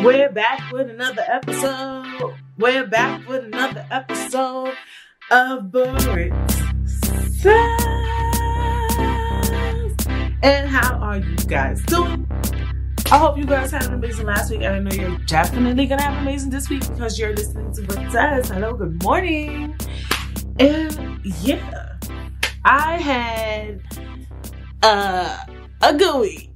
We're back with another episode. We're back with another episode of Boring Sounds. And how are you guys doing? I hope you guys had an amazing last week, and I know you're definitely gonna have an amazing this week because you're listening to What Says. Hello, good morning. And yeah, I had a good week.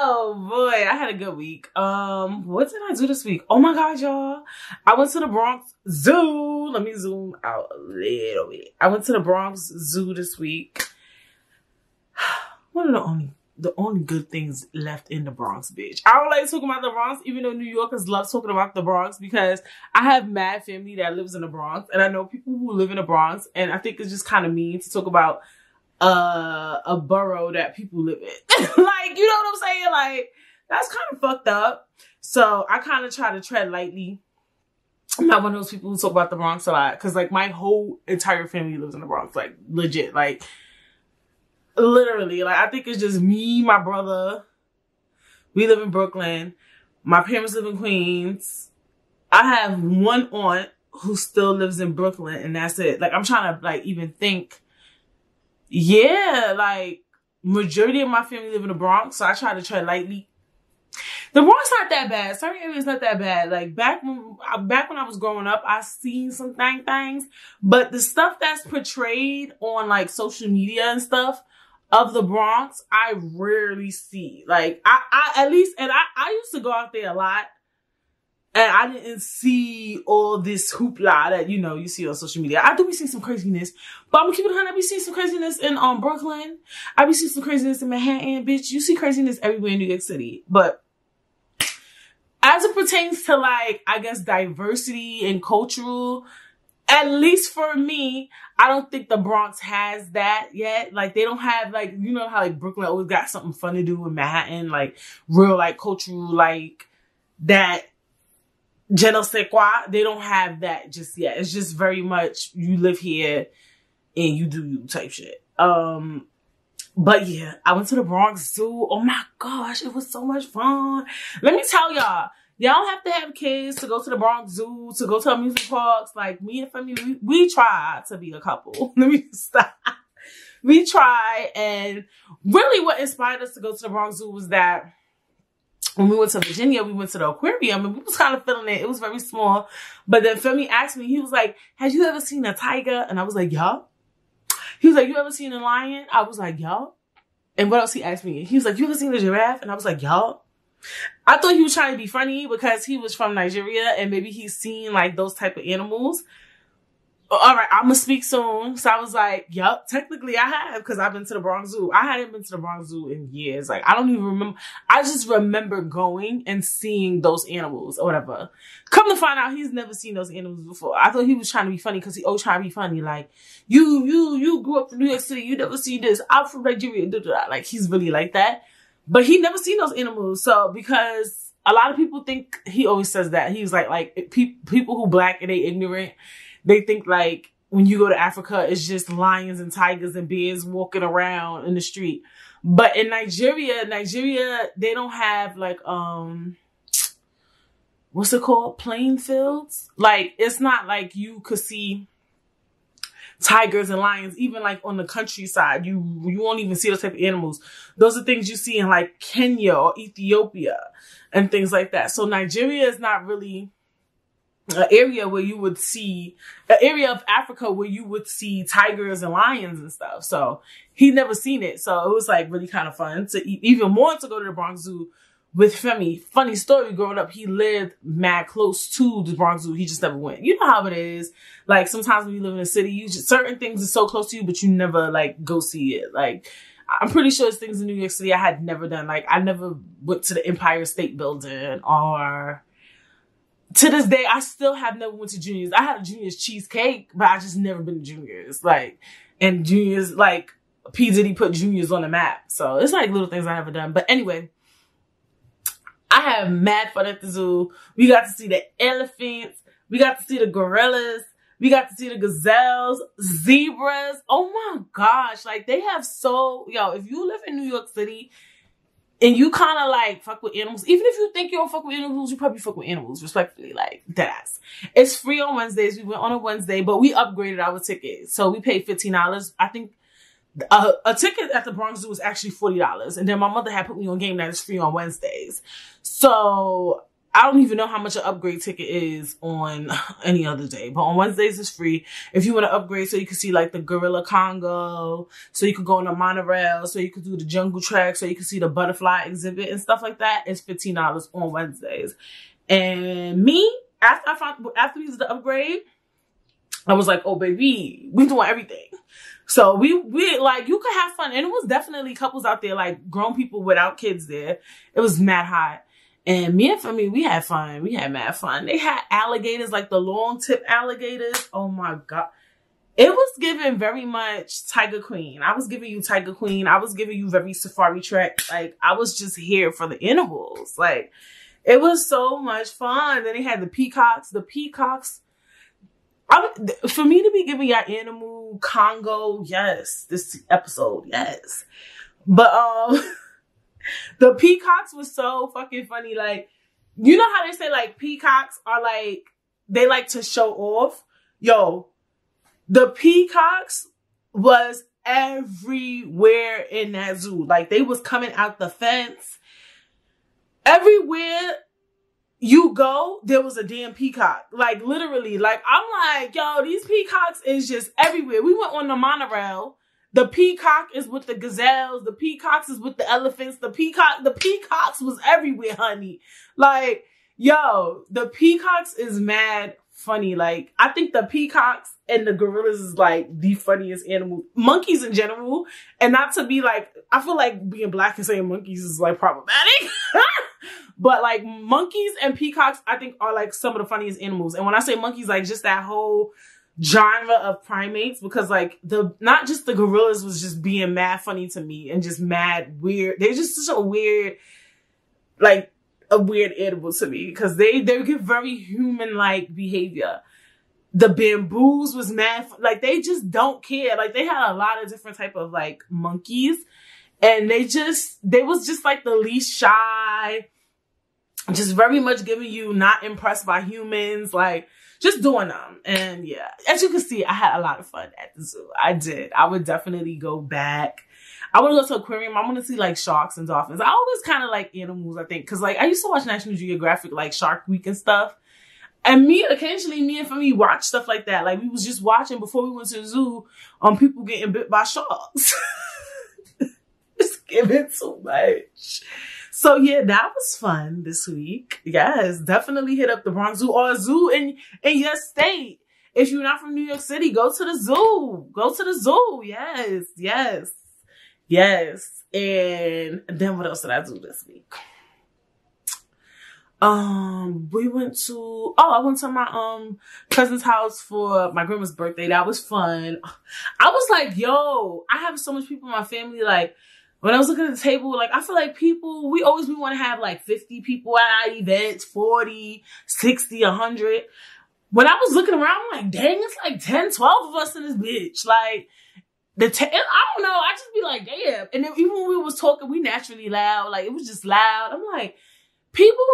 Oh boy, I had a good week. What did I do this week? Oh my god, y'all. I went to the Bronx Zoo. Let me zoom out a little bit. I went to the Bronx Zoo this week. One of the only good things left in the Bronx, bitch. I don't like talking about the Bronx, even though New Yorkers love talking about the Bronx, because I have mad family that lives in the Bronx, and I know people who live in the Bronx, and I think it's just kind of mean to talk about a borough that people live in. Like, you know what I'm saying? Like, that's kind of fucked up. So I kind of try to tread lightly. I'm not one of those people who talk about the Bronx a lot, because like my whole entire family lives in the Bronx, like legit, like literally. Like, I think it's just me, my brother. We live in Brooklyn. My parents live in Queens. I have one aunt who still lives in Brooklyn, and that's it. Like, I'm trying to like even think. Yeah, like majority of my family live in the Bronx, so I try to tread lightly. The Bronx not that bad. Certain areas not that bad. Like back when I was growing up, I seen some things, but the stuff that's portrayed on like social media and stuff of the Bronx, I rarely see. Like I at least, and I used to go out there a lot. And I didn't see all this hoopla that, you know, you see on social media. I do be seeing some craziness. But I'm gonna keep it 100. I be seeing some craziness in Brooklyn. I be seeing some craziness in Manhattan. Bitch, you see craziness everywhere in New York City. But as it pertains to, like, I guess, diversity and cultural, at least for me, I don't think the Bronx has that yet. Like, they don't have, like, you know how, like, Brooklyn always got something fun to do in Manhattan. Like, real, like, cultural, like, that... Je ne sais quoi. They don't have that just yet. It's just very much you live here and you do you type shit. But yeah, I went to the Bronx Zoo. Oh my gosh, it was so much fun. Let me tell y'all don't have to have kids to go to the Bronx Zoo, to go to amusement parks. Like, me and family, we try to be a couple. Let me stop. We try, and really what inspired us to go to the Bronx Zoo was that when we went to Virginia, we went to the aquarium, and we was kind of feeling it. It was very small. But then Femi asked me, he was like, "Have you ever seen a tiger?" And I was like, "Yeah." He was like, "You ever seen a lion?" I was like, "Yeah." And what else he asked me? He was like, "You ever seen a giraffe?" And I was like, "Yeah." I thought he was trying to be funny because he was from Nigeria and maybe he's seen like those type of animals. All right, I'm gonna speak soon. So I was like, yup, technically I have, because I've been to the Bronx Zoo. I hadn't been to the Bronx Zoo in years. Like, I don't even remember. I just remember going and seeing those animals or whatever. Come to find out, he's never seen those animals before. I thought he was trying to be funny because he always trying to be funny. Like, you grew up in New York City. You never seen this. I'm from Nigeria. Like, he's really like that. But he never seen those animals. So, because a lot of people think, he always says that. He's like people who black and they ignorant, they think like when you go to Africa, it's just lions and tigers and bears walking around in the street. But in Nigeria, they don't have like, what's it called? Plain fields? Like, it's not like you could see tigers and lions, even like on the countryside. You won't even see those type of animals. Those are things you see in like Kenya or Ethiopia and things like that. So Nigeria is not really an area where you would see, an area of Africa where you would see tigers and lions and stuff. So he never seen it. So it was like really kind of fun to even more to go to the Bronx Zoo with Femi. Funny story, growing up, he lived mad close to the Bronx Zoo. He just never went. You know how it is. Like, sometimes when you live in a city, you just, certain things are so close to you, but you never like go see it. Like, I'm pretty sure it's things in New York City I had never done. Like, I never went to the Empire State Building, or to this day, I still have never went to Junior's. I had a Junior's cheesecake, but I just never been to Junior's. Like, and Junior's, like, P. Diddy put Junior's on the map. So it's like little things I haven't done. But anyway, I had mad fun at the zoo. We got to see the elephants. We got to see the gorillas. We got to see the gazelles, zebras. Oh my gosh. Like, they have so, yo, if you live in New York City, and you kind of like fuck with animals. Even if you think you don't fuck with animals, you probably fuck with animals, respectfully, like deadass. It's free on Wednesdays. We went on a Wednesday, but we upgraded our ticket. So we paid $15. I think a ticket at the Bronx Zoo was actually $40. And then my mother had put me on game that is free on Wednesdays. So I don't even know how much an upgrade ticket is on any other day. But on Wednesdays, it's free. If you want to upgrade so you can see like the Gorilla Congo, so you could go on the monorail, so you could do the jungle track, so you can see the butterfly exhibit and stuff like that, it's $15 on Wednesdays. And me, after we did the upgrade, I was like, oh, baby, we doing everything. So we like, you could have fun. And it was definitely couples out there, like grown people without kids there. It was mad hot. And me and family, we had fun. We had mad fun. They had alligators, like the long tip alligators. Oh my God. It was giving very much Tiger Queen. I was giving you Tiger Queen. I was giving you very Safari Trek. Like, I was just here for the animals. Like, it was so much fun. Then they had the peacocks. The peacocks. For me to be giving y'all animal Congo, yes. This episode, yes. But, the peacocks was so fucking funny. Like, you know how they say, like, peacocks are, like, they like to show off? Yo, the peacocks was everywhere in that zoo. Like, they was coming out the fence. Everywhere you go, there was a damn peacock. Like, literally. Like, I'm like, yo, these peacocks is just everywhere. We went on the monorail. The peacock is with the gazelles. The peacocks is with the elephants. The peacocks was everywhere, honey. Like, yo, the peacocks is mad funny. Like, I think the peacocks and the gorillas is like the funniest animal. Monkeys in general. And not to be like, I feel like being black and saying monkeys is like problematic. But like monkeys and peacocks, I think are like some of the funniest animals. And when I say monkeys, like just that whole genre of primates, because like not just the gorillas was just being mad funny to me and just mad weird. They're just such a weird, like a weird animal to me because they give very human-like behavior. The bamboos was mad, like they just don't care. Like they had a lot of different type of like monkeys and they was just like the least shy, just very much giving you not impressed by humans, like just doing them. And yeah, as you can see, I had a lot of fun at the zoo. I did. I would definitely go back. I want to go to an aquarium. I want to see like sharks and dolphins. I always kind of like animals, I think. Because like I used to watch National Geographic, like Shark Week and stuff. And occasionally me and family watch stuff like that. Like we was just watching before we went to the zoo on people getting bit by sharks. It's giving too much. So yeah, that was fun this week. Yes, definitely hit up the Bronx Zoo or a zoo in your state. If you're not from New York City, go to the zoo. Go to the zoo. Yes, yes, yes. And then what else did I do this week? I went to my cousin's house for my grandma's birthday. That was fun. I was like, yo, I have so much people in my family, like when I was looking at the table, like, I feel like people, we want to have like 50 people at our events, 40, 60, 100. When I was looking around, I'm like, dang, it's like 10, 12 of us in this bitch. Like, I don't know. I just be like, damn. And then even when we was talking, we naturally loud. Like, it was just loud. I'm like, people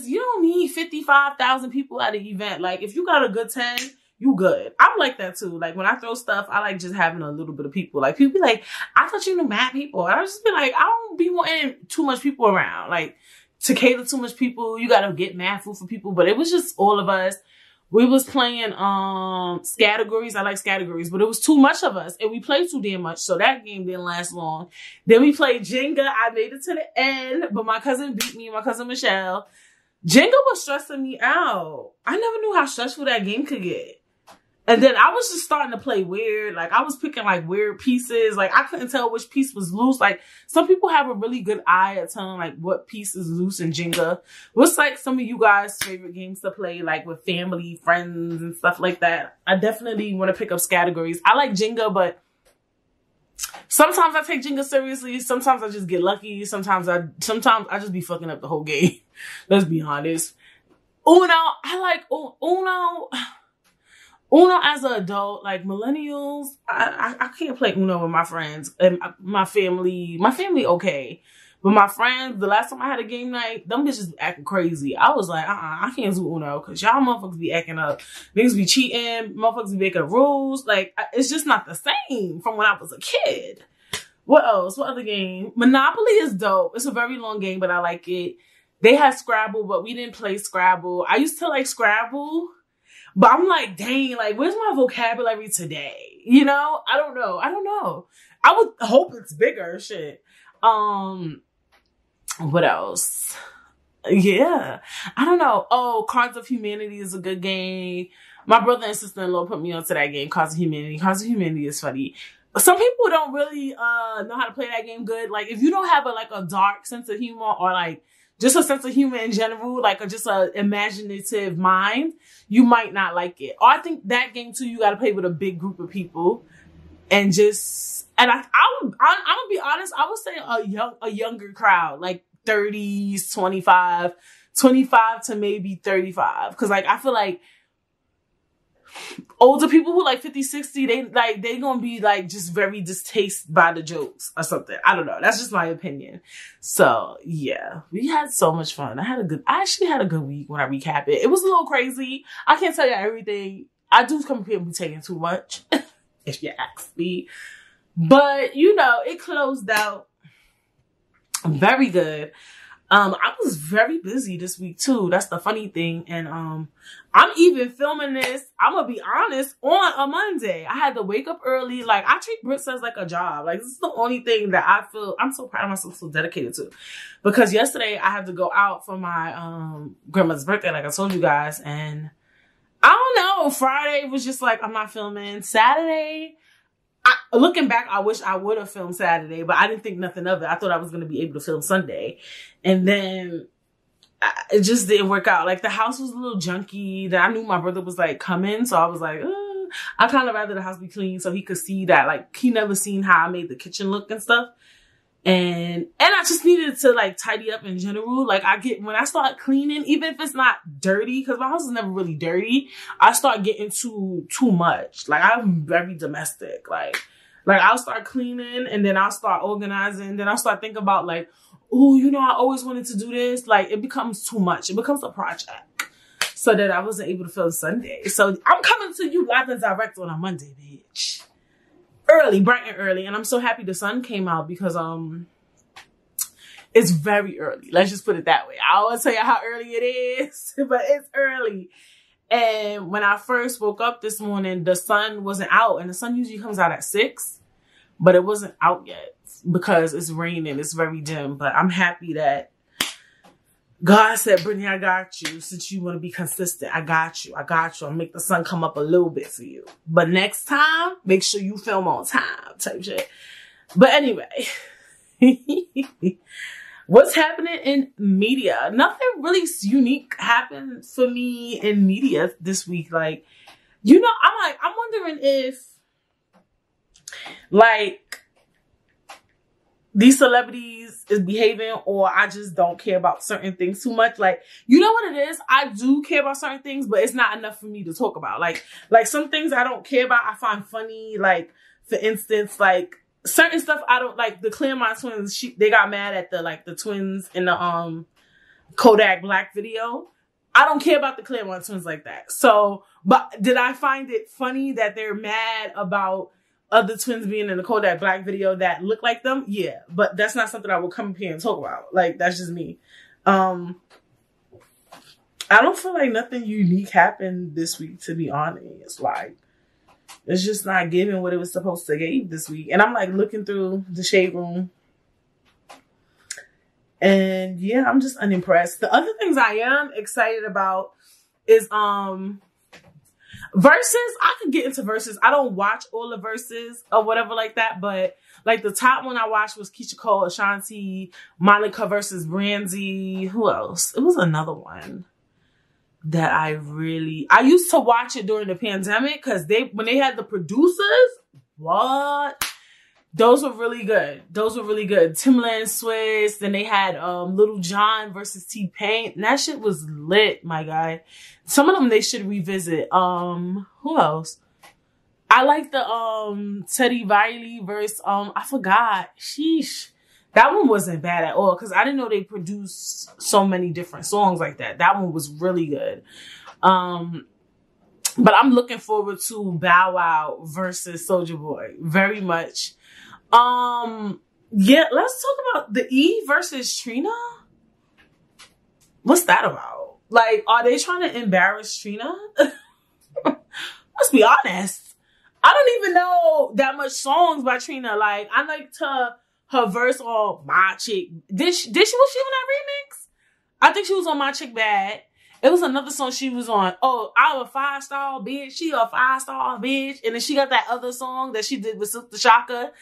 you don't need 55,000 people at an event. Like, if you got a good 10, you good. I'm like that too. Like when I throw stuff, I like just having a little bit of people. Like people be like, I thought you knew mad people. And I just be like, I don't be wanting too much people around. Like to cater too much people, you gotta get mad food for people. But it was just all of us. We was playing Scattergories. I like Scattergories, but it was too much of us and we played too damn much. So that game didn't last long. Then we played Jenga. I made it to the end, but my cousin beat me, my cousin Michelle. Jenga was stressing me out. I never knew how stressful that game could get. And then I was just starting to play weird. Like, I was picking, like, weird pieces. Like, I couldn't tell which piece was loose. Like, some people have a really good eye at telling, like, what piece is loose in Jenga. What's, like, some of you guys' favorite games to play, like, with family, friends, and stuff like that? I definitely want to pick up categories. I like Jenga, but sometimes I take Jenga seriously. Sometimes I just get lucky. Sometimes I just be fucking up the whole game. Let's be honest. Uno, I like Uno. Uno as an adult, like millennials, I can't play Uno with my friends and my family. My family, okay. But my friends, the last time I had a game night, them bitches acting crazy. I was like, I can't do Uno because y'all motherfuckers be acting up. Niggas be cheating. Motherfuckers be making rules. Like, it's just not the same from when I was a kid. What else? What other game? Monopoly is dope. It's a very long game, but I like it. They had Scrabble, but we didn't play Scrabble. I used to like Scrabble, but I'm like, dang, like, where's my vocabulary today? You know? I don't know. I would hope it's bigger, shit. What else? Yeah. I don't know. Oh, Cards of Humanity is a good game. My brother and sister-in-law put me onto that game, Cards of Humanity. Cards of Humanity is funny. Some people don't really know how to play that game good. Like, if you don't have a dark sense of humor or like just a sense of humor in general, like just a imaginative mind, you might not like it. Or I think that game too, you got to play with a big group of people and I'm gonna be honest, I would say a younger crowd, like 30s, 25 to maybe 35. Cause like, I feel like older people who like 50, 60, they gonna be like just very distasteful by the jokes or something. I don't know. That's just my opinion. So yeah, we had so much fun. I actually had a good week when I recap it. It was a little crazy. I can't tell you everything. I do come here and be taking too much, if you ask me. But you know, it closed out very good. I was very busy this week too. That's the funny thing. And I'm even filming this, I'm gonna be honest, on a Monday. I had to wake up early. Like, I treat Brits as like a job. Like, this is the only thing that I feel I'm so proud of myself, so dedicated to. Because yesterday I had to go out for my grandmother's birthday, like I told you guys. And I don't know, Friday was just like, I'm not filming. Saturday, looking back, I wish I would have filmed Saturday, but I didn't think nothing of it. I thought I was going to be able to film Sunday. And then it just didn't work out. Like, the house was a little junky. Then I knew my brother was like coming. So I was like, I kind of rather the house be clean so he could see that. Like, he never seen how I made the kitchen look and stuff. And I just needed to like tidy up in general. Like, when I start cleaning, even if it's not dirty, because my house is never really dirty, I start getting too much. Like, I'm very domestic. Like I'll start cleaning and then I'll start organizing. Then I'll start thinking about like, oh, you know, I always wanted to do this. Like, it becomes too much. It becomes a project. So that I wasn't able to film Sunday. So I'm coming to you live and direct on a Monday, bitch. Early, bright and early. And I'm so happy the sun came out because it's very early. Let's just put it that way. I won't tell you how early it is, but it's early. And when I first woke up this morning, the sun wasn't out. And the sun usually comes out at 6, but it wasn't out yet because it's raining. It's very dim. But I'm happy that God said, Brittany, I got you. Since you want to be consistent, I got you. I'll make the sun come up a little bit for you. But next time, make sure you film on time type shit. But anyway, what's happening in media? Nothing really unique happened for me in media this week. Like, you know, I'm wondering if like these celebrities is behaving or I just don't care about certain things too much. Like, you know what it is? I do care about certain things, but it's not enough for me to talk about. Like some things I don't care about, I find funny. Like, for instance, like certain stuff I don't like. The Claremont twins, they got mad at the twins in the Kodak Black video. I don't care about the Claremont twins like that. So, but did I find it funny that they're mad about other twins being in the Kodak Black video that look like them? Yeah, but that's not something I will come up here and talk about. Like, that's just me. I don't feel like nothing unique happened this week, to be honest. Like, it's just not giving what it was supposed to give this week. And I'm like looking through the shade room. And yeah, I'm just unimpressed. The other things I am excited about is Versus. I could get into Versus. I don't watch all the Versus or whatever like that, but like the top one I watched was Keisha Cole, Ashanti, Monica versus Brandy. Who else? It was another one that I used to watch it during the pandemic because when they had the producers, what? Those were really good. Timbaland, Swiss. Then they had Little John versus T-Pain. And that shit was lit, my guy. Some of them they should revisit. Who else? I like the Teddy Riley versus I forgot. Sheesh. That one wasn't bad at all because I didn't know they produced so many different songs like that. That one was really good. But I'm looking forward to Bow Wow versus Soulja Boy very much. Yeah, let's talk about the Eve versus Trina. What's that about? Like, are they trying to embarrass Trina? Let's be honest. I don't even know that much songs by Trina. Like, I liked her verse on My Chick. Was she on that remix? I think she was on My Chick Bad. It was another song she was on. Oh, I'm a 5-star bitch. She a 5-star bitch. And then she got that other song that she did with Silk the Shocker.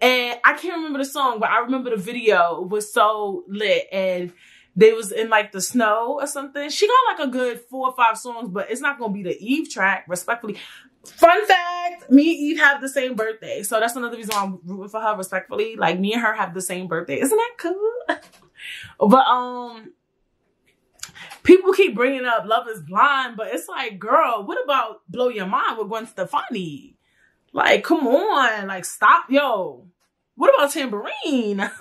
And I can't remember the song, but I remember the video was so lit. And they was in like the snow or something. She got like a good 4 or 5 songs, but it's not going to be the Eve track, respectfully. Fun fact, me and Eve have the same birthday. So that's another reason why I'm rooting for her, respectfully. Like, me and her have the same birthday. Isn't that cool? But, people keep bringing up Love is Blind, but it's like, girl, what about Blow Your Mind with Gwen Stefani? Like, come on. Like, stop. Yo, what about Tambourine?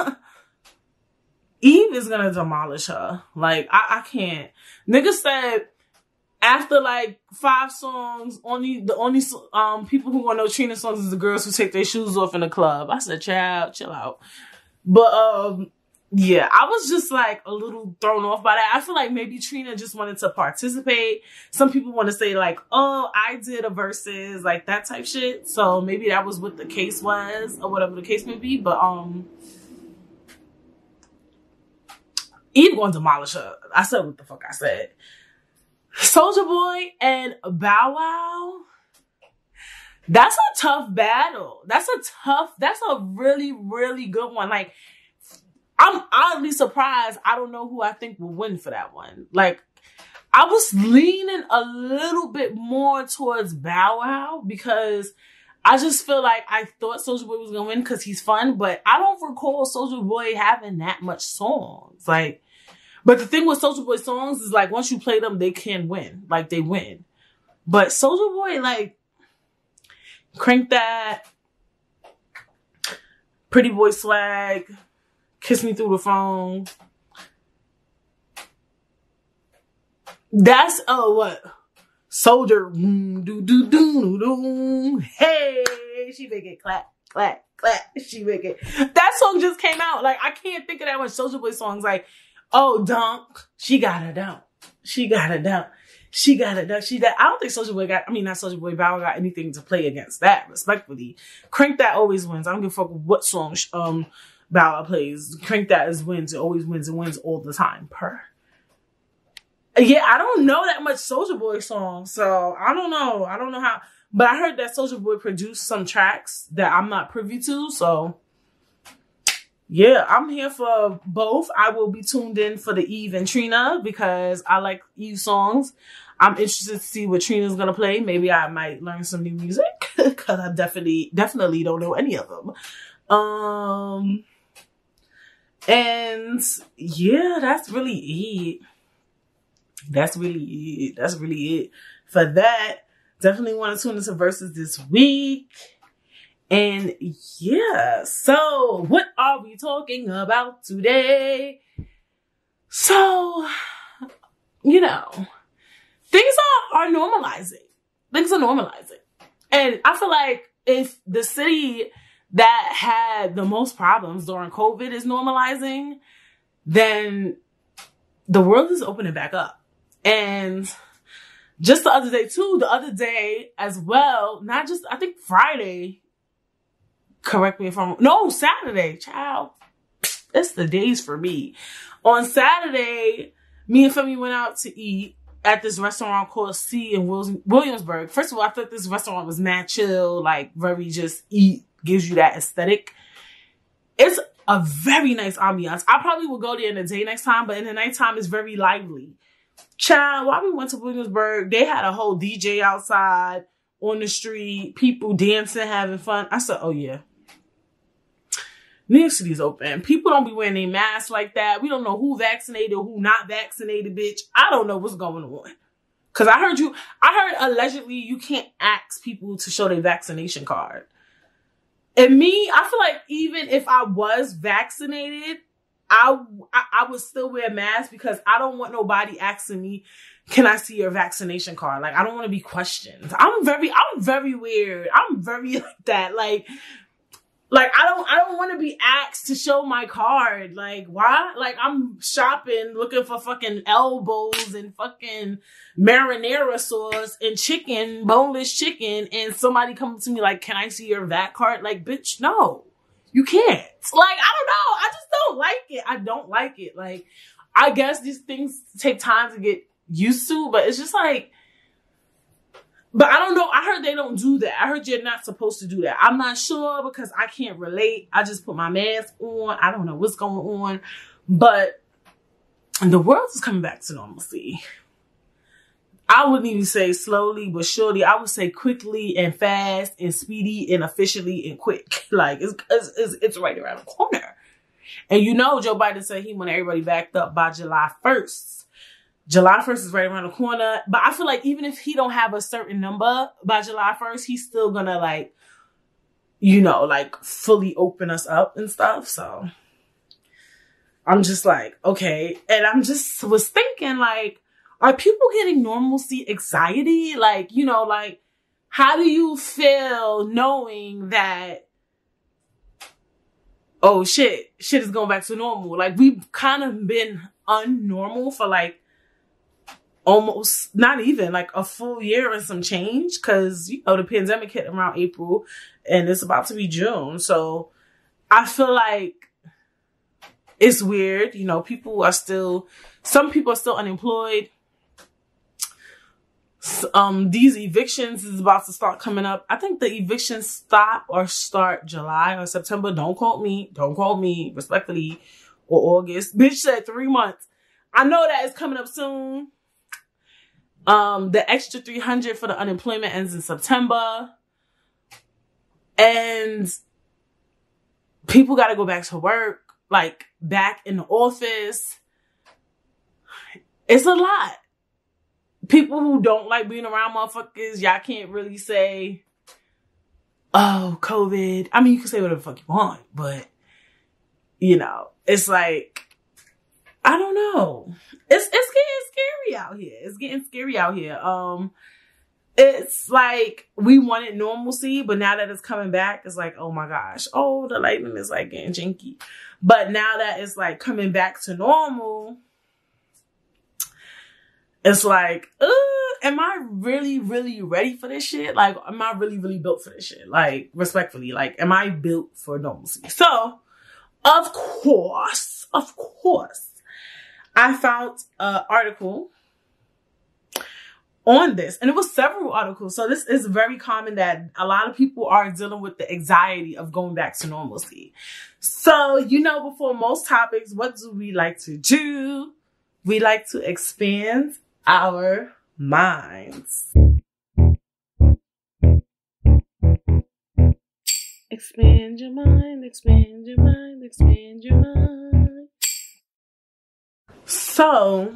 Eve is gonna demolish her. Like, I can't. Nigga said after like 5 songs, the only people who want to know Trina songs is the girls who take their shoes off in the club. I said, child, chill out. But yeah, I was just like a little thrown off by that. I feel like maybe Trina just wanted to participate. Some people want to say like, oh, I did a versus, like that type shit. So maybe that was what the case was or whatever the case may be. But Eve gonna demolish her. I said what the fuck I said. Soulja Boy and Bow Wow. That's a tough battle. That's a really, really good one. Like, I'm oddly surprised. I don't know who I think will win for that one. Like, I was leaning a little bit more towards Bow Wow because I just feel like I thought Soulja Boy was going to win because he's fun, but I don't recall Soulja Boy having that much songs. Like, but the thing with Soulja Boy songs is like, once you play them, they can win. Like, they win. But Soulja Boy, like, Crank That, Pretty Boy Swag, Kiss Me Through the Phone. That's, what? Soldier. Hey, she make it clap, clap, clap. She make it. That song just came out. Like, I can't think of that much Soulja Boy songs. Like, oh, dunk. She got a dunk. She got a dunk. She got a dunk. I don't think Soulja Boy not Soulja Boy, Bow Wow got anything to play against that, respectfully. Crank That always wins. I don't give a fuck what song, Bow Wow plays. Crank That is wins. It always wins and wins all the time. Yeah, I don't know that much Soulja Boy songs, so I don't know. I don't know how. But I heard that Soulja Boy produced some tracks that I'm not privy to, so yeah, I'm here for both. I will be tuned in for the Eve and Trina because I like Eve songs. I'm interested to see what Trina's gonna play. Maybe I might learn some new music because I definitely don't know any of them. And yeah, that's really it. That's really it for that. Definitely want to tune into Versus this week. And yeah, so what are we talking about today? So, you know, things are normalizing. Things are normalizing. And I feel like if the city that had the most problems during COVID is normalizing, then the world is opening back up. And just the other day as well, not just, I think Friday, correct me if I'm, no, Saturday, child. It's the days for me. On Saturday, me and Femi went out to eat at this restaurant called C in Williamsburg. First of all, I thought this restaurant was mad chill, like very just eat, gives you that aesthetic. It's a very nice ambiance. I probably will go there in the day next time, but in the nighttime, it's very lively. Child, while we went to Williamsburg, they had a whole DJ outside on the street, people dancing, having fun. I said, oh yeah. New York City's open. People don't be wearing their masks like that. We don't know who vaccinated, who not vaccinated, bitch. I don't know what's going on. Cause I heard allegedly you can't ask people to show their vaccination card. And me, I feel like even if I was vaccinated, I would still wear a mask because I don't want nobody asking me, can I see your vaccination card? Like, I don't want to be questioned. I'm very weird. I'm very like that. Like I don't want to be asked to show my card. Like, why? Like, I'm shopping, looking for fucking elbows and fucking marinara sauce and chicken, boneless chicken, and somebody comes to me like, can I see your VAT card? Like, bitch, no, you can't. Like, I don't know. I just don't like it. I don't like it. Like, I guess these things take time to get used to, but it's just like, but I don't know. I heard they don't do that. I heard you're not supposed to do that. I'm not sure because I can't relate. I just put my mask on. I don't know what's going on. But the world is coming back to normalcy. I wouldn't even say slowly, but surely. I would say quickly and fast and speedy and efficiently and quick. Like, it's right around the corner. And you know, Joe Biden said he want everybody backed up by July 1st. July 1st is right around the corner. But I feel like even if he don't have a certain number by July 1st, he's still gonna, like, you know, like, fully open us up and stuff. So I'm just like, okay. And I'm just was thinking, like, are people getting normalcy anxiety? Like, you know, like, how do you feel knowing that, oh shit is going back to normal? Like, we've kind of been unnormal for like almost not even like a full year and some change, because, you know, the pandemic hit around April and it's about to be June. So I feel like it's weird. You know, some people are still unemployed. These evictions is about to start coming up. I think the evictions start July or September. Don't quote me respectfully, or August. Bitch said 3 months. I know that is coming up soon. The extra 300 for the unemployment ends in September. And people got to go back to work, like back in the office. It's a lot. People who don't like being around motherfuckers, y'all can't really say, oh, COVID. I mean, you can say whatever the fuck you want, but, you know, it's like, I don't know. It's getting scary out here. It's getting scary out here. It's like we wanted normalcy, but now that it's coming back, it's like, oh my gosh. Oh, the lightning is like getting janky. But now that it's like coming back to normal, it's like, am I really, really ready for this shit? Like, am I really, really built for this shit? Like, respectfully, like, am I built for normalcy? So, of course, I found an article on this, and it was several articles. So this is very common that a lot of people are dealing with the anxiety of going back to normalcy. So, you know, before most topics, what do we like to do? We like to expand our minds. Expand your mind, expand your mind, expand your mind. So,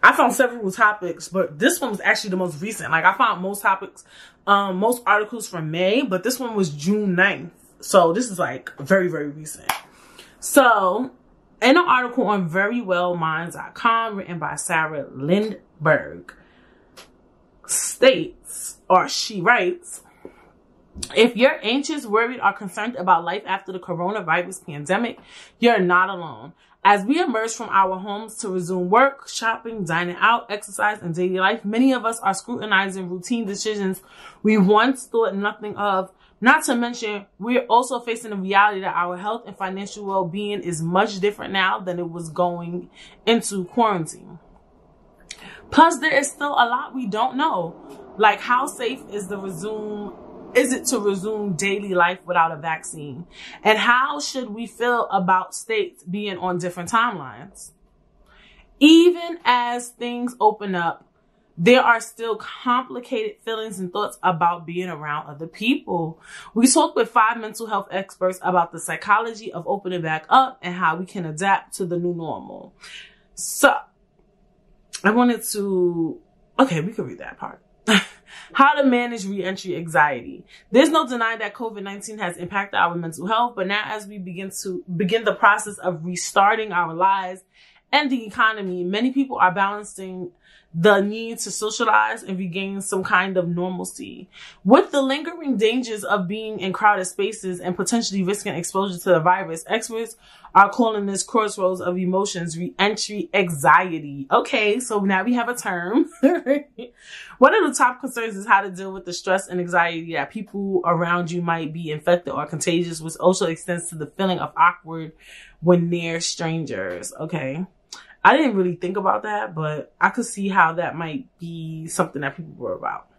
I found several topics, but this one was actually the most recent. Like, I found most topics, most articles from May, but this one was June 9th. So, this is like very, very recent. So, in an article on verywellminds.com written by Sarah Lindberg states, or she writes, if you're anxious, worried, or concerned about life after the coronavirus pandemic, you're not alone. As we emerge from our homes to resume work, shopping, dining out, exercise, and daily life, many of us are scrutinizing routine decisions we once thought nothing of. Not to mention, we're also facing the reality that our health and financial well-being is much different now than it was going into quarantine. Plus, there is still a lot we don't know. Like, how safe is it to resume daily life without a vaccine? And how should we feel about states being on different timelines? Even as things open up, there are still complicated feelings and thoughts about being around other people. We talked with 5 mental health experts about the psychology of opening back up and how we can adapt to the new normal. So, I wanted to... Okay, we can read that part. How to manage reentry anxiety. There's no denying that COVID-19 has impacted our mental health, but now as we begin the process of restarting our lives and the economy, many people are balancing the need to socialize and regain some kind of normalcy. With the lingering dangers of being in crowded spaces and potentially risking exposure to the virus, experts are calling this crossroads of emotions reentry anxiety. Okay, so now we have a term. One of the top concerns is how to deal with the stress and anxiety that people around you might be infected or contagious, which also extends to the feeling of awkward when near strangers. Okay. I didn't really think about that, but I could see how that might be something that people worry about.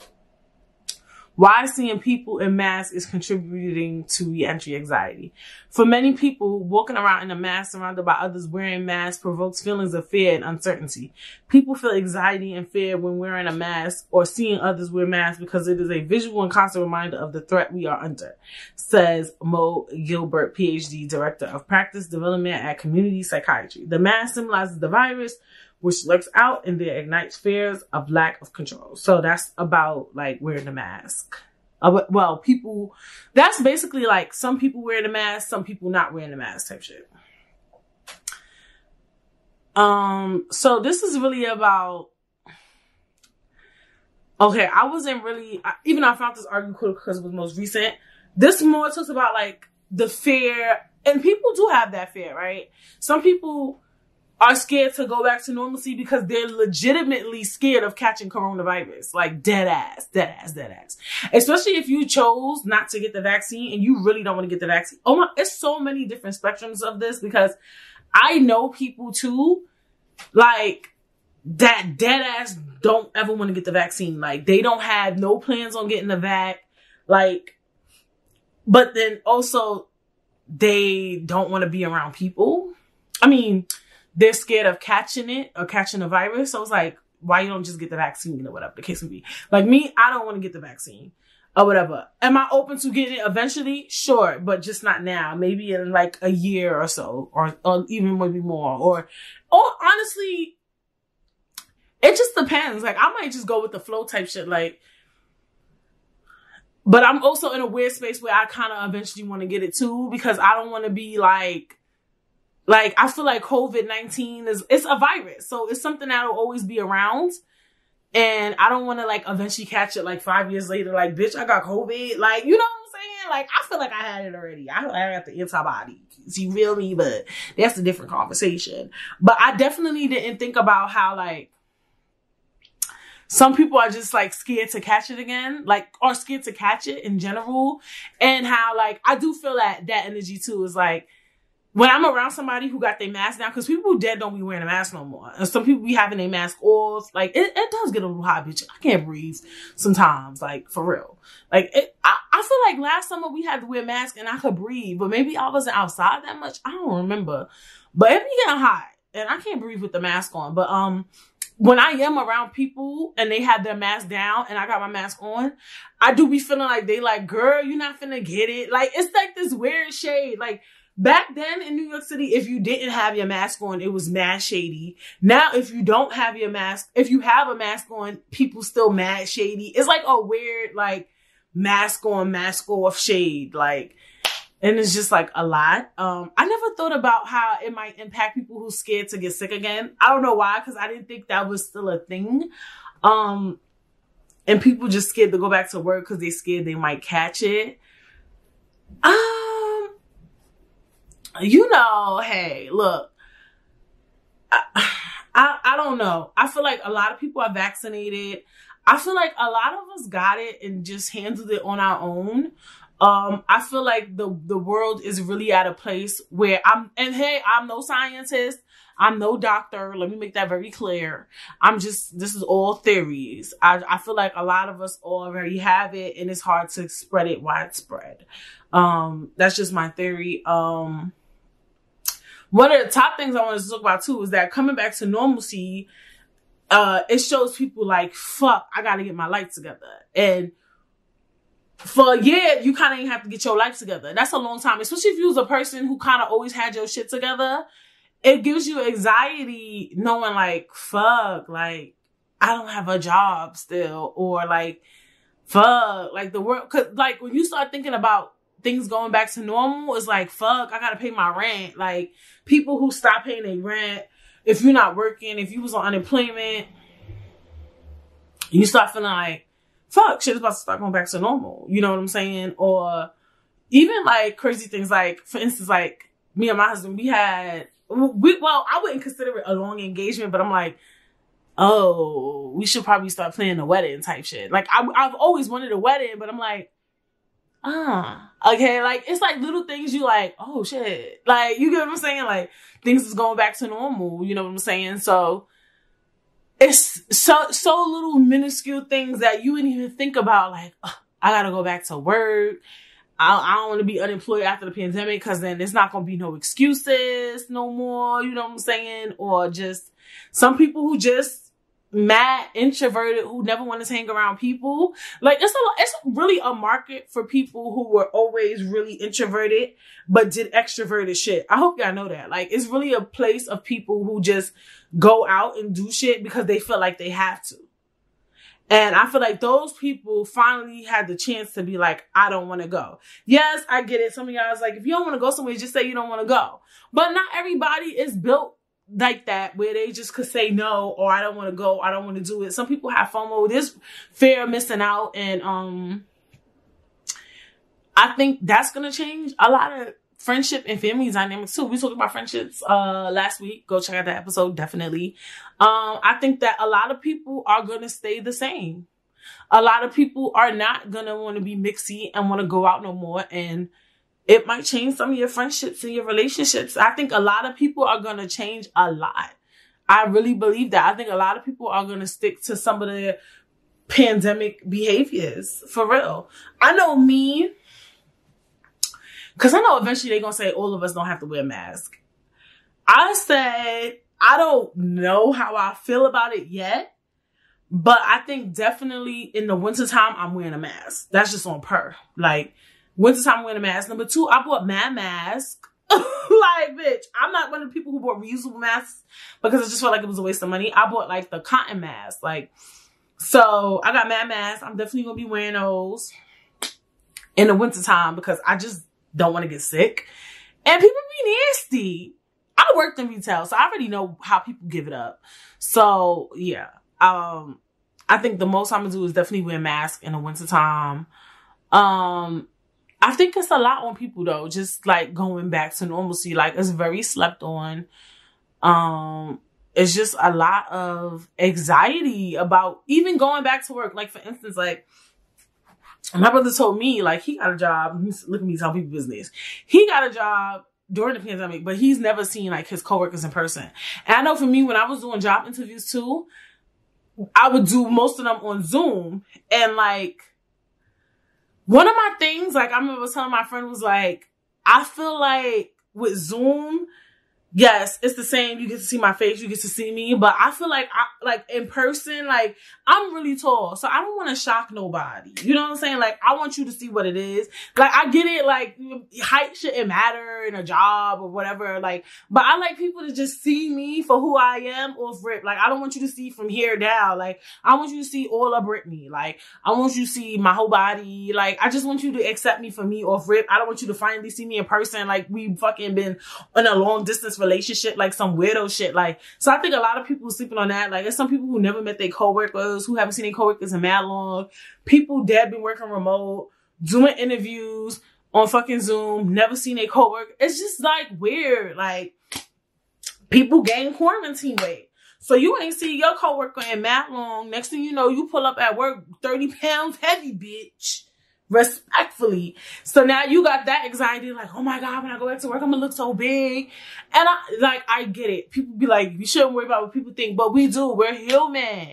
Why seeing people in masks is contributing to reentry anxiety. For many people, walking around in a mask surrounded by others wearing masks provokes feelings of fear and uncertainty. People feel anxiety and fear when wearing a mask or seeing others wear masks because it is a visual and constant reminder of the threat we are under, says Mo Gilbert, PhD, Director of Practice Development at Community Psychiatry. The mask symbolizes the virus, which lurks out and then ignites fears of lack of control. So that's about like wearing a mask. Well, people, that's basically like some people wearing a mask, some people not wearing a mask type shit. So this is really about, okay, I wasn't really, even though I found this article because it was most recent, this more talks about like the fear, and people do have that fear, right? Some people are scared to go back to normalcy because they're legitimately scared of catching coronavirus. Like dead ass. Especially if you chose not to get the vaccine and you really don't want to get the vaccine. Oh my, it's so many different spectrums of this because I know people too, like that dead ass don't ever want to get the vaccine. Like they don't have no plans on getting the vac. Like, but then also they don't want to be around people. I mean, they're scared of catching it or catching a virus. So it's like, why you don't just get the vaccine or whatever the case may be. Like me, I don't want to get the vaccine or whatever. Am I open to getting it eventually? Sure, but just not now. Maybe in like a year or so, or even maybe more. Or honestly, it just depends. Like I might just go with the flow type shit. Like, but I'm also in a weird space where I kind of eventually want to get it too because I don't want to be like I feel like COVID-19 it's a virus. So it's something that'll always be around. And I don't want to like eventually catch it like 5 years later. Like, bitch, I got COVID. Like, you know what I'm saying? Like, I feel like I had it already. I got the antibodies. You feel me? But that's a different conversation. But I definitely didn't think about how like some people are just like scared to catch it again, like, or scared to catch it in general. And how like, I do feel that energy too is like, when I'm around somebody who got their mask down, because people who dead don't be wearing a mask no more. And some people be having their mask off. Like, it does get a little hot, bitch. I can't breathe sometimes, like, for real. Like, I feel like last summer we had to wear masks and I could breathe. But maybe I wasn't outside that much. I don't remember. But it be getting hot. And I can't breathe with the mask on. But when I am around people and they have their mask down and I got my mask on, I do be feeling like they like, girl, you're not finna get it. Like, it's like this weird shade. Like, back then in New York City, if you didn't have your mask on, it was mad shady. Now, if you don't have your mask, if you have a mask on, people still mad shady. It's like a weird, like, mask on, mask off shade. Like, and it's just like a lot. I never thought about how it might impact people who's scared to get sick again. I don't know why, because I didn't think that was still a thing. And people just scared to go back to work because they scared they might catch it. You know, hey, look, I don't know. I feel like a lot of people are vaccinated. I feel like a lot of us got it and just handled it on our own. I feel like the world is really at a place where I'm no scientist. I'm no doctor. Let me make that very clear. This is all theories. I feel like a lot of us already have it and it's hard to spread it widespread. That's just my theory. One of the top things I wanted to talk about too is that coming back to normalcy, it shows people like, fuck, I gotta get my life together. And for a year, you kind of ain't have to get your life together. That's a long time, especially if you was a person who kind of always had your shit together. It gives you anxiety knowing like, fuck, like, I don't have a job still. Or like, fuck, like the world, cause like when you start thinking about things going back to normal, it's like, fuck, I gotta pay my rent. Like people who stop paying their rent, if you're not working, if you was on unemployment, you start feeling like, fuck, shit is about to start going back to normal. You know what I'm saying? Or even like crazy things, like for instance, like me and my husband, well, I wouldn't consider it a long engagement, but I'm like, oh, we should probably start planning a wedding type shit. Like I've always wanted a wedding, but I'm like, okay, like it's like little things you like, oh shit, like you get what I'm saying? Like things is going back to normal, you know what I'm saying? So it's so little minuscule things that you wouldn't even think about, like, I gotta go back to work. I don't want to be unemployed after the pandemic, because then there's not going to be no excuses no more, you know what I'm saying? Or just some people who just mad introverted, who never want to hang around people. Like it's really a market for people who were always really introverted but did extroverted shit. I hope y'all know that. Like it's really a place of people who just go out and do shit because they feel like they have to. And I feel like those people finally had the chance to be like, I don't want to go. Yes, I get it. Some of y'all is like, if you don't want to go somewhere, just say you don't want to go. But not everybody is built like that, where they just could say no, or I don't want to go, I don't want to do it. Some people have FOMO. There's fear of missing out. And I think that's going to change a lot of friendship and family dynamics too. We talked about friendships last week. Go check out that episode, definitely. I think that a lot of people are gonna stay the same. A lot of people are not gonna want to be mixy and want to go out no more, and it might change some of your friendships and your relationships. I think a lot of people are gonna change a lot. I really believe that. I think a lot of people are gonna stick to some of their pandemic behaviors, for real. I know me, because I know eventually they're going to say all of us don't have to wear a mask. I said, I don't know how I feel about it yet, but I think definitely in the wintertime, I'm wearing a mask. That's just on per. Like, wintertime, I'm wearing a mask. Number two, I bought mad mask. Like, bitch, I'm not one of the people who bought reusable masks because I just felt like it was a waste of money. I bought, like, the cotton mask. Like, so I got mad masks. I'm definitely going to be wearing those in the wintertime because I just don't want to get sick. And people be nasty. I worked in retail, so I already know how people give it up. So yeah, I think the most I'm gonna do is definitely wear a mask in the wintertime. I think it's a lot on people though, just like going back to normalcy. Like it's very slept on. It's just a lot of anxiety about even going back to work. Like for instance, like my brother told me, like, he got a job. Look at me telling people business. He got a job during the pandemic, but he's never seen, like, his coworkers in person. And I know for me, when I was doing job interviews, too, I would do most of them on Zoom. And, like, one of my things, like, I remember telling my friend was, like, I feel like with Zoom, yes, it's the same. You get to see my face. You get to see me. But I feel like, in person, like, I'm really tall. So I don't want to shock nobody. You know what I'm saying? Like, I want you to see what it is. Like, I get it. Like, height shouldn't matter in a job or whatever. Like, but I like people to just see me for who I am off rip. Like, I don't want you to see from here down. Like, I want you to see all of Britney. Like, I want you to see my whole body. Like, I just want you to accept me for me off rip. I don't want you to finally see me in person. Like, we fucking been in a long distance relationship, like some weirdo shit. Like, so I think a lot of people sleeping on that. Like, there's some people who never met their coworkers, who haven't seen their coworkers in mad long. People dead been working remote, doing interviews on fucking Zoom, never seen their coworker. It's just like weird. Like, people gain quarantine weight. So you ain't see your coworker in mad long. Next thing you know, you pull up at work 30 pounds heavy, bitch. Respectfully. So now you got that anxiety, like, oh my God, when I go back to work, I'm gonna look so big. And I get it. People be like, you shouldn't worry about what people think, but we do. We're human.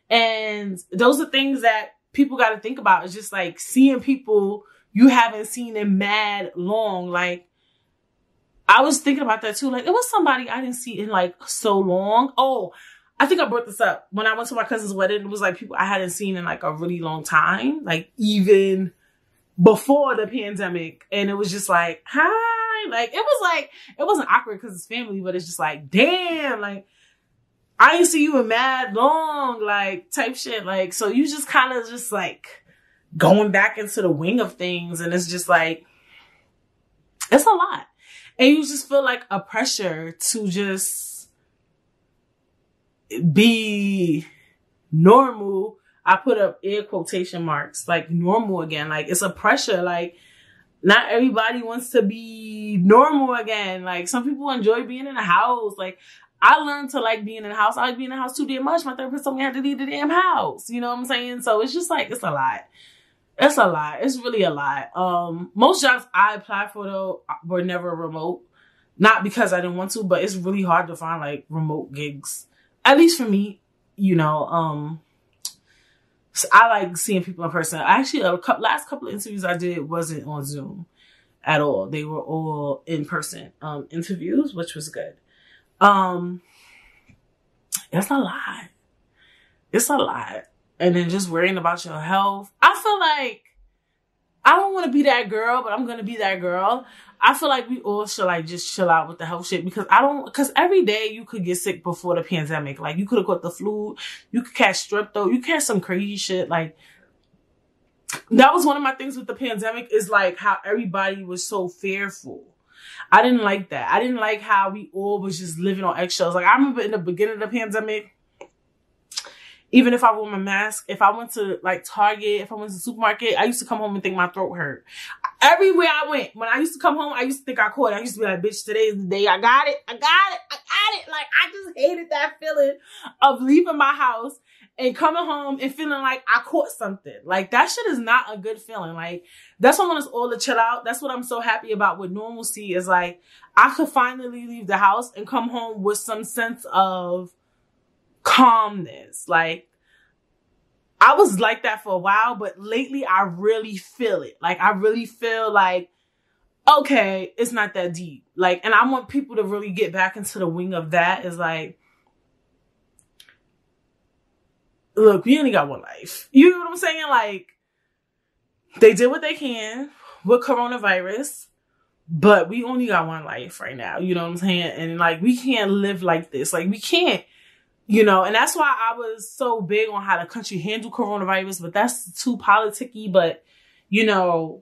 And those are things that people got to think about. It's just like seeing people you haven't seen in mad long. Like, I was thinking about that too. Like, it was somebody I didn't see in like so long. Oh, I think I brought this up when I went to my cousin's wedding. It was like people I hadn't seen in like a really long time, like even before the pandemic. And it was just like, hi. Like, it wasn't awkward because it's family, but it's just like, damn, like, I ain't see you in mad long, like, type shit. Like, so you just kind of just like, going back into the wing of things. And it's just like, it's a lot. And you just feel like a pressure to just be normal. I put up air quotation marks, like normal again. Like it's a pressure. Like not everybody wants to be normal again. Like some people enjoy being in a house. Like I learned to like being in a house. I like being in a house too damn much. My therapist told me I had to leave the damn house. You know what I'm saying? So it's just like, it's a lot. It's a lot. It's really a lot. Most jobs I applied for though were never remote. Not because I didn't want to, but it's really hard to find like remote gigs. At least for me, you know, so I like seeing people in person. Actually, last couple of interviews I did wasn't on Zoom at all. They were all in person interviews, which was good. It's a lot. It's a lot. And then just worrying about your health. I feel like I don't want to be that girl, but I'm going to be that girl. I feel like we all should like just chill out with the health shit because every day you could get sick before the pandemic. Like you could have caught the flu, you could catch strep though, you catch some crazy shit. Like that was one of my things with the pandemic is like how everybody was so fearful. I didn't like that. I didn't like how we all was just living on eggshells. Like I remember in the beginning of the pandemic, even if I wore my mask, if I went to like Target, if I went to the supermarket, I used to come home and think my throat hurt. Everywhere I went, when I used to come home, I used to think I caught it. I used to be like, bitch, today's the day. I got it. I got it. I got it. Like, I just hated that feeling of leaving my house and coming home and feeling like I caught something. Like, that shit is not a good feeling. Like, that's why I want us all to chill out. That's what I'm so happy about with normalcy is like, I could finally leave the house and come home with some sense of calmness. Like, I was like that for a while, but lately I really feel it. Like, I really feel like, okay, it's not that deep. Like, and I want people to really get back into the wing of that is like, look, we only got one life. You know what I'm saying? Like, they did what they can with coronavirus, but we only got one life right now. You know what I'm saying? And like, we can't live like this. Like, we can't. You know, and that's why I was so big on how the country handled coronavirus, but that's too politicky. But, you know,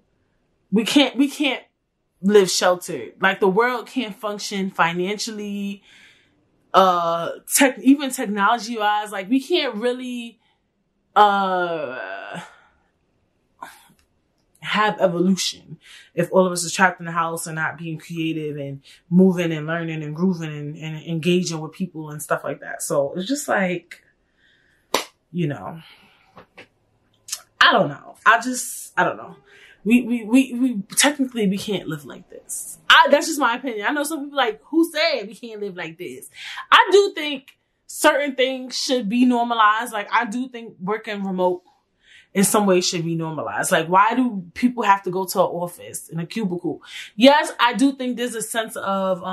we can't live sheltered. Like the world can't function financially, even technology wise. Like we can't really, have evolution if all of us are trapped in the house and not being creative and moving and learning and grooving and engaging with people and stuff like that. So it's just like, you know, I don't know. I don't know. We technically we can't live like this. That's just my opinion. I know some people like, who said we can't live like this? I do think certain things should be normalized. Like I do think working remote in some way should be normalized. Like, why do people have to go to an office in a cubicle? Yes, I do think there's a sense of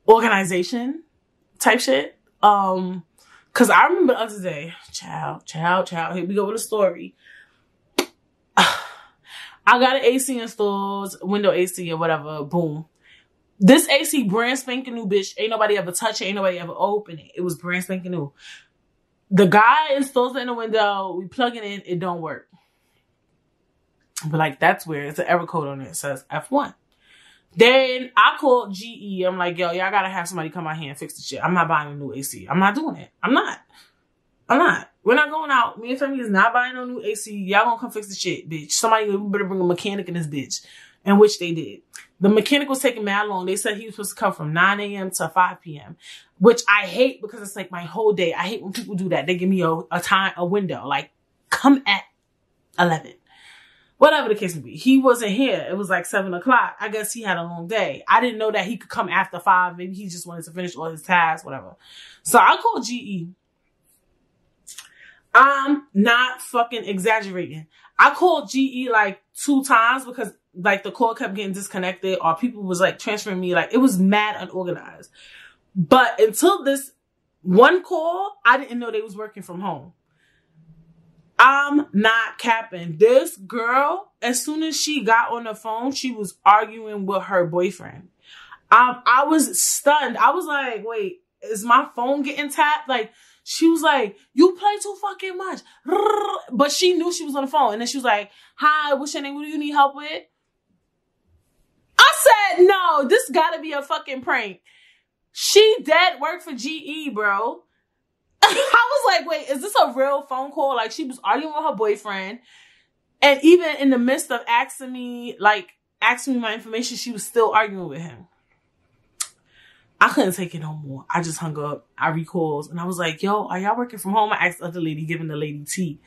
organization type shit. Cause I remember the other day, child, here we go with a story. I got an AC installed, window AC or whatever, boom. This AC brand spanking new, bitch. Ain't nobody ever touch it, ain't nobody ever open it. It was brand spanking new. The guy installs it in the window. We plug it in. It don't work. But like, that's weird. It's an error code on it. It says F1. Then I called GE. I'm like, yo, y'all gotta have somebody come out here and fix the shit. I'm not buying a new AC. I'm not doing it. I'm not. We're not going out. Me and family is not buying no new AC. Y'all gonna come fix the shit, bitch. Somebody better bring a mechanic in this bitch. And which they did. The mechanic was taking mad long. They said he was supposed to come from 9 a.m. to 5 p.m. Which I hate because it's like my whole day. I hate when people do that. They give me a window. Like, come at 11. Whatever the case may be. He wasn't here. It was like 7 o'clock. I guess he had a long day. I didn't know that he could come after 5. Maybe he just wanted to finish all his tasks, whatever. So I called GE. I'm not fucking exaggerating. I called GE like 2 times because like the call kept getting disconnected or people was like transferring me. Like it was mad unorganized. But until this one call, I didn't know they was working from home. I'm not capping. This girl, as soon as she got on the phone, she was arguing with her boyfriend. I was stunned. I was like, wait, is my phone getting tapped? Like, She was like, you play too fucking much. But she knew she was on the phone. And then she was like, hi, what's your name? What do you need help with? I said, no, this gotta be a fucking prank. She dead work for GE, bro. I was like, wait, is this a real phone call? Like, she was arguing with her boyfriend. And even in the midst of asking me my information, she was still arguing with him. I couldn't take it no more. I just hung up. I recalled. And I was like, yo, are y'all working from home? I asked the other lady, giving the lady tea.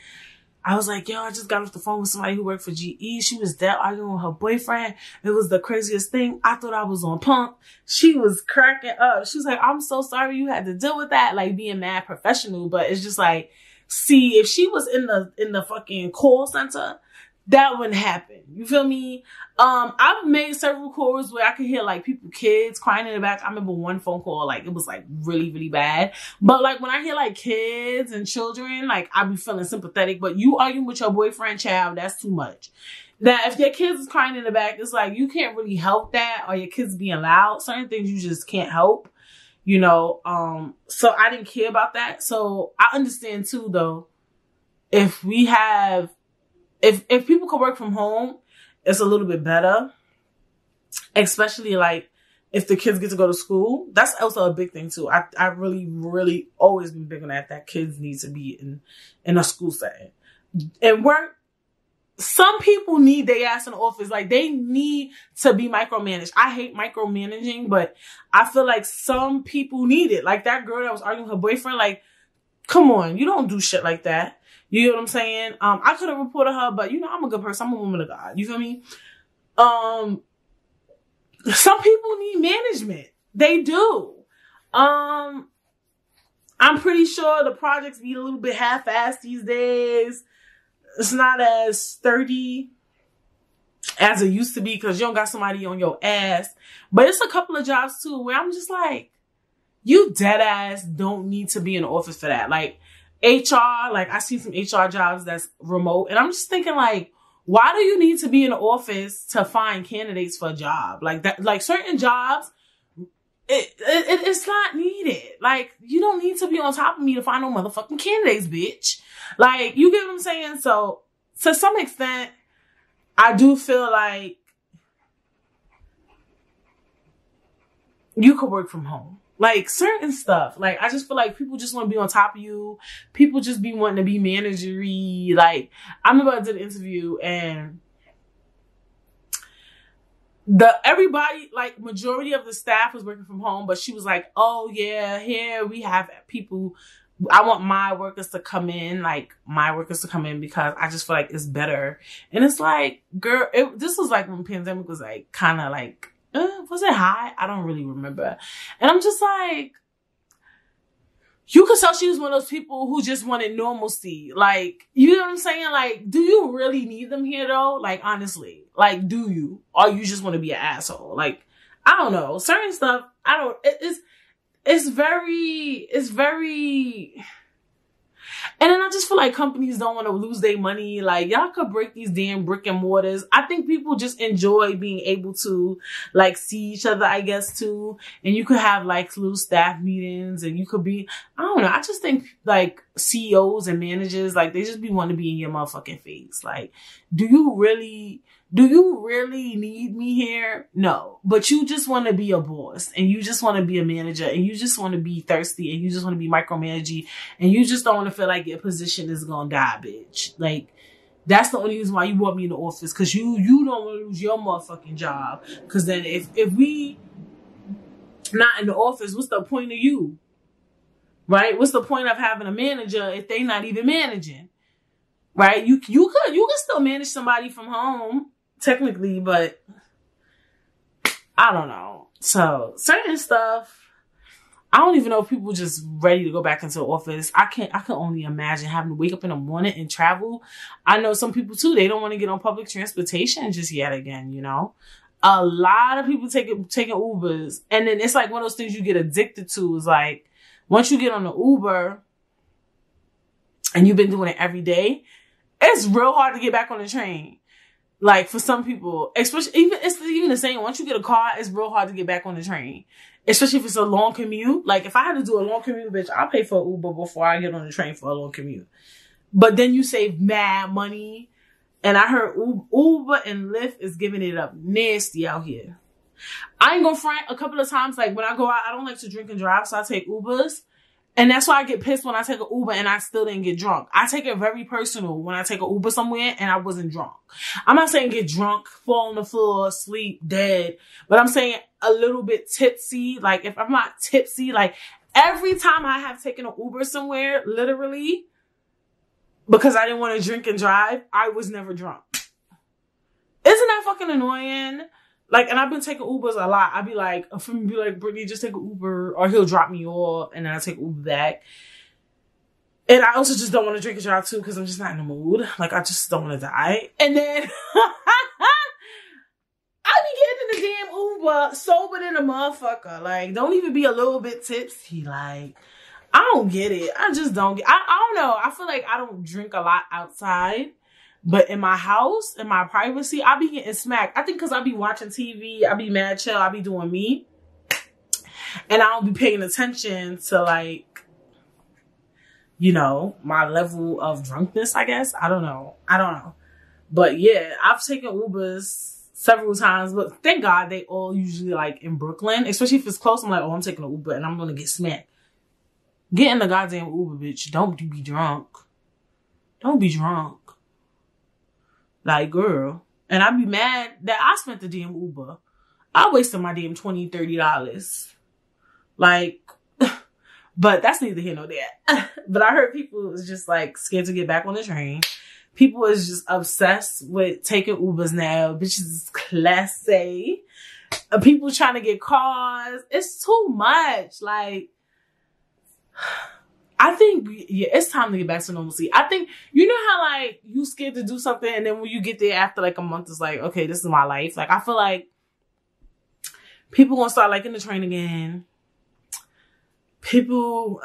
I was like, yo, I just got off the phone with somebody who worked for GE. She was there arguing with her boyfriend. It was the craziest thing. I thought I was on pump. She was cracking up. She was like, I'm so sorry you had to deal with that. Like, being mad professional. But it's just like, see, if she was in the fucking call center, that wouldn't happen. You feel me? I've made several calls where I could hear like kids crying in the back. I remember one phone call, like it was like really, really bad. But like when I hear like kids and children, like I be feeling sympathetic. But you arguing with your boyfriend, child, that's too much. That if your kids is crying in the back, it's like you can't really help that, or your kids being loud. Certain things you just can't help. You know, so I didn't care about that. So I understand too, though, if we have, if people can work from home, it's a little bit better. Especially like if the kids get to go to school. That's also a big thing too. I really, really always been big on that kids need to be in a school setting. And work, some people need their ass in the office. Like they need to be micromanaged. I hate micromanaging, but I feel like some people need it. Like that girl that was arguing with her boyfriend, like, come on, you don't do shit like that. You know what I'm saying? I could have reported her, but you know, I'm a good person. I'm a woman of God. You feel me? Some people need management. They do. I'm pretty sure the projects be a little bit half-assed these days. It's not as sturdy as it used to be because you don't got somebody on your ass. But it's a couple of jobs too where I'm just like, you dead ass don't need to be in the office for that. Like, HR, like I see some HR jobs that's remote, and I'm just thinking like, why do you need to be in the office to find candidates for a job? Like that, like certain jobs, it's not needed. Like you don't need to be on top of me to find no motherfucking candidates, bitch. Like you get what I'm saying? So to some extent, I do feel like you could work from home. Like certain stuff. Like I just feel like people just want to be on top of you. People just be wanting to be managery. Like I remember I did an interview and everybody, like majority of the staff was working from home, but she was like, oh yeah, here we have people. I want my workers to come in, because I just feel like it's better. And it's like, girl, this was like when the pandemic was like kind of like, was it high? I don't really remember. And I'm just like, you could tell she was one of those people who just wanted normalcy. Like, you know what I'm saying? Like, do you really need them here though? Like, honestly, like, do you? Or you just want to be an asshole? Like, I don't know. Certain stuff, it's very, and then I just feel like companies don't want to lose their money. Like, y'all could break these damn brick and mortars. I think people just enjoy being able to, like, see each other, I guess, too. And you could have, like, little staff meetings. And you could be, I don't know. I just think, like, CEOs and managers, like, they just be wanting to be in your motherfucking face. Like, do you really need me here? No. But you just want to be a boss, and you just want to be a manager, and you just want to be thirsty, and you just want to be micromanaging, and you just don't want to feel like your position is going to die, bitch. Like, that's the only reason why you want me in the office, because you don't want to lose your motherfucking job. Because then if we not in the office, what's the point of you? Right? What's the point of having a manager if they not even managing? Right? You could still manage somebody from home, technically, but I don't know. So certain stuff, I don't even know if people just ready to go back into the office. I can only imagine having to wake up in the morning and travel. I know some people too, they don't want to get on public transportation just yet again, you know. A lot of people taking Ubers, and then it's like one of those things you get addicted to is like, once you get on the Uber and you've been doing it every day, it's real hard to get back on the train. Like for some people, especially it's even the same. Once you get a car, it's real hard to get back on the train. Especially if it's a long commute. Like, if I had to do a long commute, bitch, I'll pay for Uber before I get on the train for a long commute. But then you save mad money. And I heard Uber and Lyft is giving it up nasty out here. I ain't gonna front. A couple of times, like, when I go out, I don't like to drink and drive, so I take Ubers. And that's why I get pissed when I take an Uber and I still didn't get drunk. I take it very personal when I take an Uber somewhere and I wasn't drunk. I'm not saying get drunk, fall on the floor, sleep, dead. But I'm saying a little bit tipsy. Like, if I'm not tipsy, like, every time I have taken an Uber somewhere, literally, because I didn't want to drink and drive, I was never drunk. Isn't that fucking annoying? Like, and I've been taking Ubers a lot. I'd be like, for me, be like, Brittany, just take an Uber, or he'll drop me off, and then I take Uber back. And I also just don't want to drink and drive too, because I'm just not in the mood. Like, I just don't want to die. And then I be getting in the damn Uber sober than a motherfucker. Like, don't even be a little bit tipsy. Like, I don't get it. I just don't get. I don't know. I feel like I don't drink a lot outside. But in my house, in my privacy, I be getting smacked. I think because I be watching TV, I be mad chill, I be doing me. And I don't be paying attention to, like, you know, my level of drunkenness, I guess. I don't know. But yeah, I've taken Ubers several times. But thank God they all usually, like, in Brooklyn. Especially if it's close, I'm like, oh, I'm taking an Uber and I'm going to get smacked. Get in the goddamn Uber, bitch. Don't be drunk. Don't be drunk. Like, girl. And I'd be mad that I spent the damn Uber. I wasted my damn $20, $30. Like, but that's neither here nor there. But I heard people was just, like, scared to get back on the train. People is just obsessed with taking Ubers now. Bitches is classy. People trying to get cars. It's too much. Like, I think, yeah, it's time to get back to normalcy. I think, you know how, like, you scared to do something and then when you get there after, like, a month, it's like, okay, this is my life. Like, I feel like people gonna start liking the train again. People,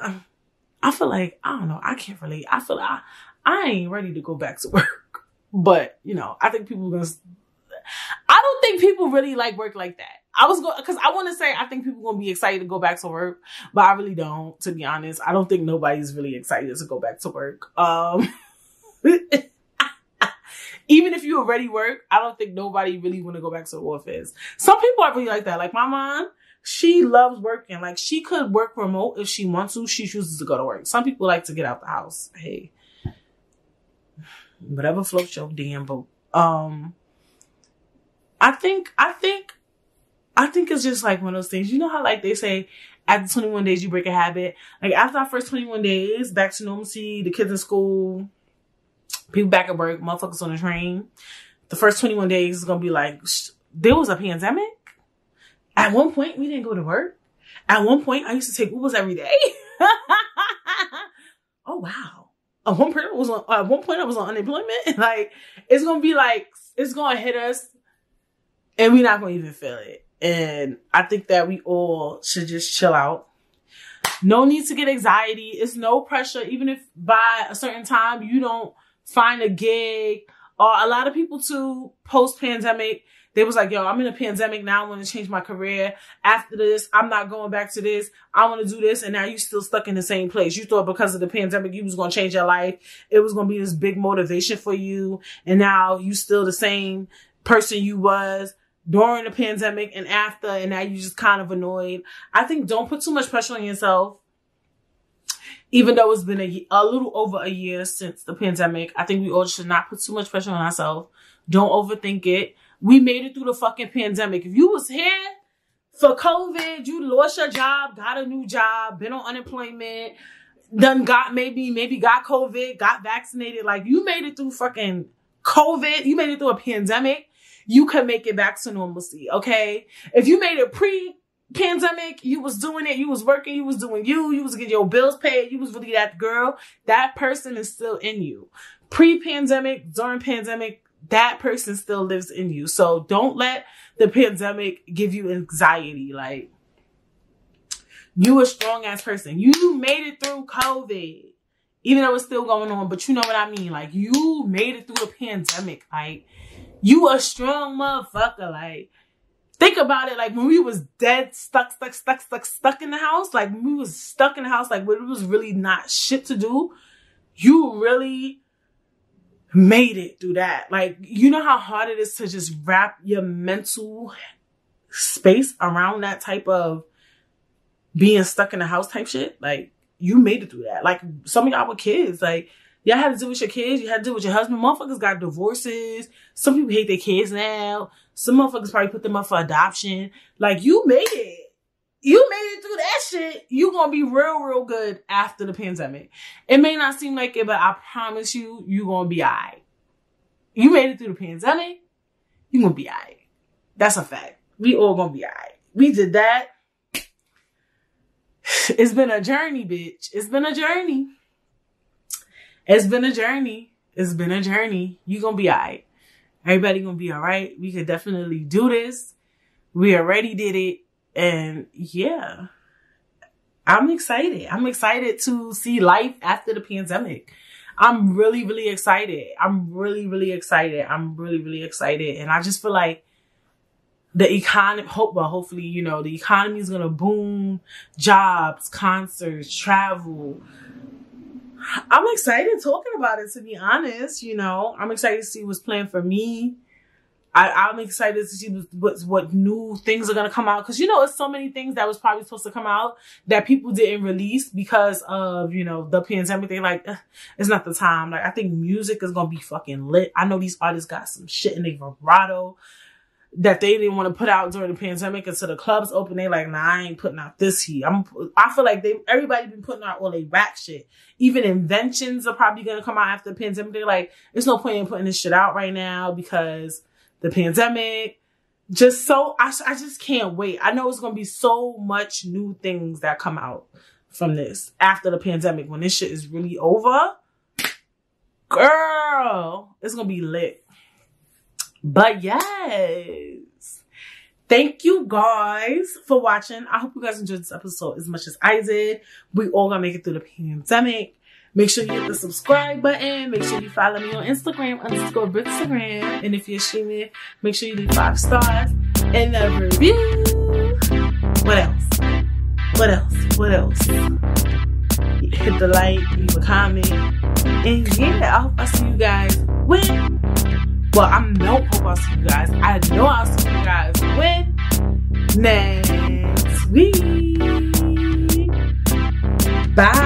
I feel like, I don't know, I can't relate. I feel like I ain't ready to go back to work. But, you know, I think people gonna, I don't think people really like work like that. Because I want to say I think people going to be excited to go back to work, but I really don't, to be honest. I don't think nobody's really excited to go back to work. Even if you already work, I don't think nobody really want to go back to the office. Some people are really like that. Like my mom, she loves working. Like she could work remote if she wants to. She chooses to go to work. Some people like to get out the house. Hey, whatever floats your damn boat. I think it's just like one of those things. You know how like they say after 21 days you break a habit? Like after our first 21 days, back to normalcy, the kids in school, people back at work, motherfuckers on the train. The first 21 days is going to be like, there was a pandemic. At one point, we didn't go to work. At one point, I used to take Ubers every day. Oh, wow. At one point, I was on unemployment. Like, it's going to be like, it's going to hit us and we're not going to even feel it. And I think that we all should just chill out. No need to get anxiety. It's no pressure. Even if by a certain time you don't find a gig, or a lot of people too, post-pandemic, they was like, yo, I'm in a pandemic now. I want to change my career. After this, I'm not going back to this. I want to do this. And now you still stuck in the same place. You thought because of the pandemic, you was going to change your life. It was going to be this big motivation for you. And now you still the same person you was during the pandemic and after, and now you just kind of annoyed. I think don't put too much pressure on yourself. Even though it's been a little over a year since the pandemic, I think we all should not put too much pressure on ourselves. Don't overthink it. We made it through the fucking pandemic. If you was here for COVID, you lost your job, got a new job, been on unemployment, done got maybe got COVID, got vaccinated. Like you made it through fucking COVID. You made it through a pandemic. You can make it back to normalcy, okay? If you made it pre-pandemic, you was doing it, you was working, you was doing you was getting your bills paid, you was really that girl, that person is still in you. Pre-pandemic, during pandemic, that person still lives in you. So don't let the pandemic give you anxiety. Like, you a strong-ass person. You made it through COVID, even though it's still going on, but you know what I mean? Like, you made it through the pandemic, like, you a strong motherfucker. Like, think about it, like when we was dead, stuck in the house, like when we was stuck in the house, like when it was really not shit to do, you really made it through that. Like, you know how hard it is to just wrap your mental space around that type of being stuck in the house type shit? Like, you made it through that. Like, some of y'all were kids. Like, y'all had to deal with your kids. You had to deal with your husband. Motherfuckers got divorces. Some people hate their kids now. Some motherfuckers probably put them up for adoption. Like, you made it. You made it through that shit. You gonna be real good after the pandemic. It may not seem like it, but I promise you, you gonna be alright. You made it through the pandemic. You gonna be alright. That's a fact. We all gonna be alright. We did that. It's been a journey, bitch. It's been a journey. It's been a journey. It's been a journey. You gonna be alright. Everybody gonna be alright. We could definitely do this. We already did it. And yeah, I'm excited. I'm excited to see life after the pandemic. I'm really excited. I'm really excited. I'm really excited. And I just feel like the economy, hopefully, you know, the economy is going to boom. Jobs, concerts, travel. I'm excited talking about it, to be honest. You know, I'm excited to see what's planned for me. I'm excited to see what new things are going to come out. Because, you know, it's so many things that was probably supposed to come out that people didn't release because of, you know, the pandemic. They like, it's not the time. Like, I think music is going to be fucking lit. I know these artists got some shit in their vibrato that they didn't want to put out during the pandemic until the clubs open. They like, nah, I ain't putting out this heat. I feel like everybody been putting out all they rap shit. Even inventions are probably going to come out after the pandemic. They're like, there's no point in putting this shit out right now because the pandemic. I just can't wait. I know it's going to be so much new things that come out from this after the pandemic. When this shit is really over, girl, it's going to be lit. But yes, thank you guys for watching. I hope you guys enjoyed this episode as much as I did. We all gonna make it through the pandemic. Make sure you hit the subscribe button. Make sure you follow me on Instagram, _Bitstagram. And if you're streaming, make sure you leave 5 stars and a review. What else? Hit the like, leave a comment. And yeah, I hope I see you guys win. Well, I hope I'll see you guys. I know I'll see you guys when next week. Bye.